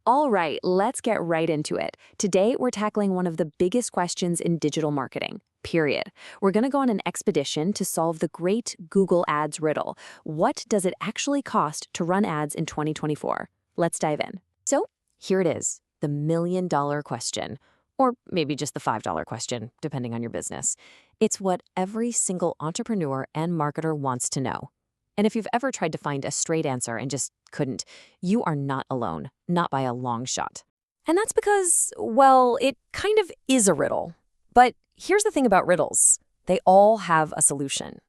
All right, let's get right into it. Today, we're tackling one of the biggest questions in digital marketing, period. We're going to go on an expedition to solve the great Google Ads riddle. What does it actually cost to run ads in 2024? Let's dive in. So, here it is, the $1,000,000 question. Or maybe just the $5 question, depending on your business. It's what every single entrepreneur and marketer wants to know. And if you've ever tried to find a straight answer and just couldn't, you are not alone, not by a long shot. And that's because, well, it kind of is a riddle. But here's the thing about riddles. They all have a solution.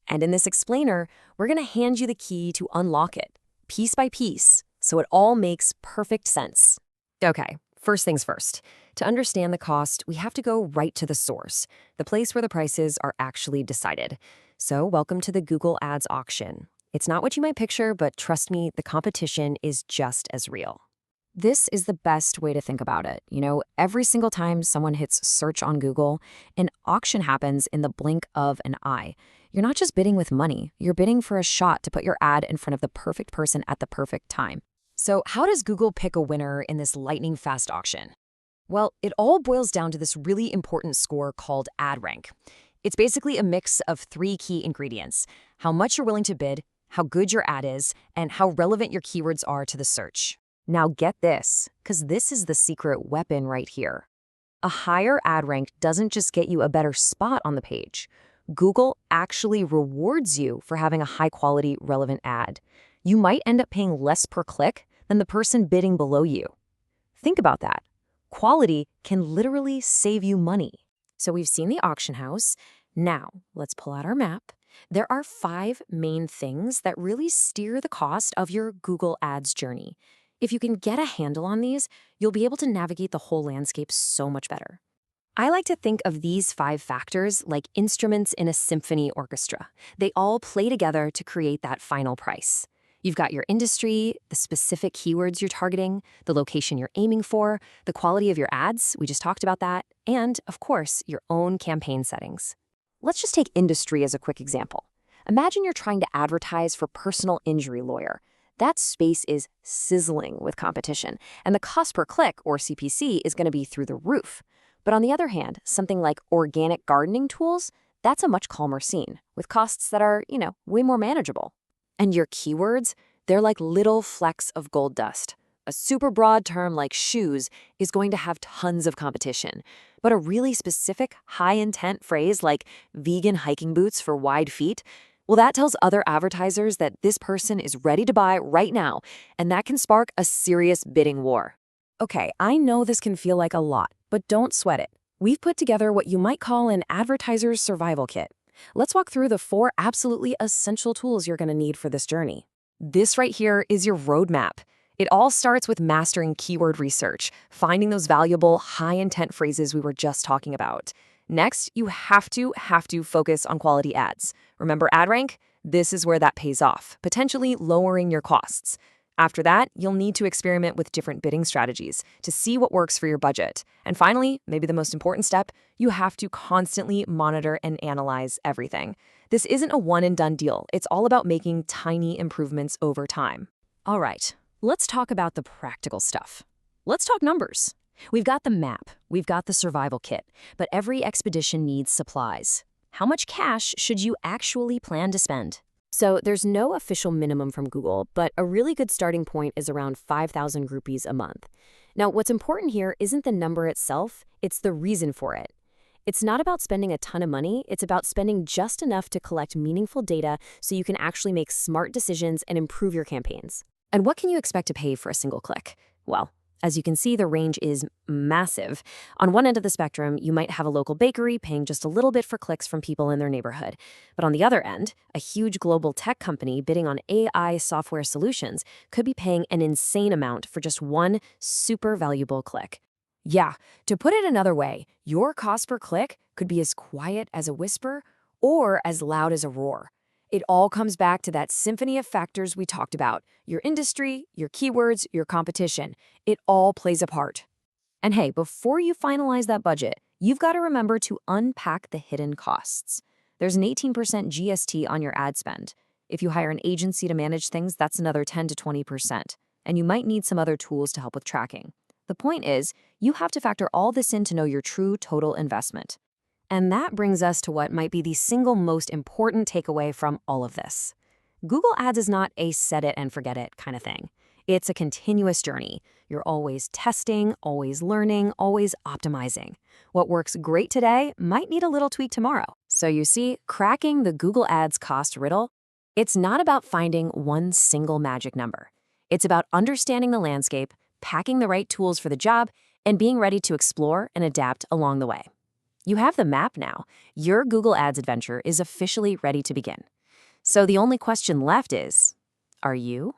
And in this explainer, we're going to hand you the key to unlock it, piece by piece, so it all makes perfect sense. Okay, first things first. To understand the cost, we have to go right to the source, the place where the prices are actually decided. So welcome to the Google Ads auction. It's not what you might picture, but trust me, the competition is just as real. This is the best way to think about it. Every single time someone hits search on Google, an auction happens in the blink of an eye. You're not just bidding with money, you're bidding for a shot to put your ad in front of the perfect person at the perfect time. So how does Google pick a winner in this lightning-fast auction? Well, it all boils down to this really important score called ad rank. It's basically a mix of three key ingredients: how much you're willing to bid, how good your ad is, and how relevant your keywords are to the search. Now get this, because this is the secret weapon right here. A higher ad rank doesn't just get you a better spot on the page. Google actually rewards you for having a high-quality, relevant ad. You might end up paying less per click than the person bidding below you. Think about that. Quality can literally save you money. So we've seen the auction house. Now, let's pull out our map. There are 5 main things that really steer the cost of your Google Ads journey. If you can get a handle on these, you'll be able to navigate the whole landscape so much better. I like to think of these 5 factors like instruments in a symphony orchestra. They all play together to create that final price. You've got your industry, the specific keywords you're targeting, the location you're aiming for, the quality of your ads, we just talked about that, and, of course, your own campaign settings. Let's just take industry as a quick example. Imagine you're trying to advertise for personal injury lawyer. That space is sizzling with competition, and the cost per click, or CPC, is going to be through the roof. But on the other hand, something like organic gardening tools, that's a much calmer scene, with costs that are, way more manageable. And your keywords, they're like little flecks of gold dust. A super broad term like shoes is going to have tons of competition. But a really specific, high-intent phrase like vegan hiking boots for wide feet, well, that tells other advertisers that this person is ready to buy right now, and that can spark a serious bidding war. Okay, I know this can feel like a lot, but don't sweat it. We've put together what you might call an advertiser's survival kit. Let's walk through the 4 absolutely essential tools you're going to need for this journey. This right here is your roadmap. It all starts with mastering keyword research, finding those valuable, high-intent phrases we were just talking about. Next, you have to focus on quality ads. Remember ad rank? This is where that pays off, potentially lowering your costs. After that, you'll need to experiment with different bidding strategies to see what works for your budget. And finally, maybe the most important step, you have to constantly monitor and analyze everything. This isn't a one-and-done deal. It's all about making tiny improvements over time. All right, let's talk about the practical stuff. Let's talk numbers. We've got the map, we've got the survival kit, but every expedition needs supplies. How much cash should you actually plan to spend? So there's no official minimum from Google, but a really good starting point is around 5,000 rupees a month. Now, what's important here isn't the number itself, it's the reason for it. It's not about spending a ton of money, it's about spending just enough to collect meaningful data so you can actually make smart decisions and improve your campaigns. And what can you expect to pay for a single click? Well, as you can see, the range is massive. On one end of the spectrum, you might have a local bakery paying just a little bit for clicks from people in their neighborhood. But on the other end, a huge global tech company bidding on AI software solutions could be paying an insane amount for just one super valuable click. Yeah, to put it another way, your cost per click could be as quiet as a whisper or as loud as a roar. It all comes back to that symphony of factors we talked about: your industry, your keywords, your competition. It all plays a part. And hey, before you finalize that budget, you've got to remember to unpack the hidden costs. There's an 18% GST on your ad spend. If you hire an agency to manage things, that's another 10 to 20%. and you might need some other tools to help with tracking. The point is, you have to factor all this in to know your true total investment. And that brings us to what might be the single most important takeaway from all of this. Google Ads is not a set it and forget it kind of thing. It's a continuous journey. You're always testing, always learning, always optimizing. What works great today might need a little tweak tomorrow. So you see, cracking the Google Ads cost riddle, it's not about finding one single magic number. It's about understanding the landscape, packing the right tools for the job, and being ready to explore and adapt along the way. You have the map now. Your Google Ads adventure is officially ready to begin. So the only question left is, are you?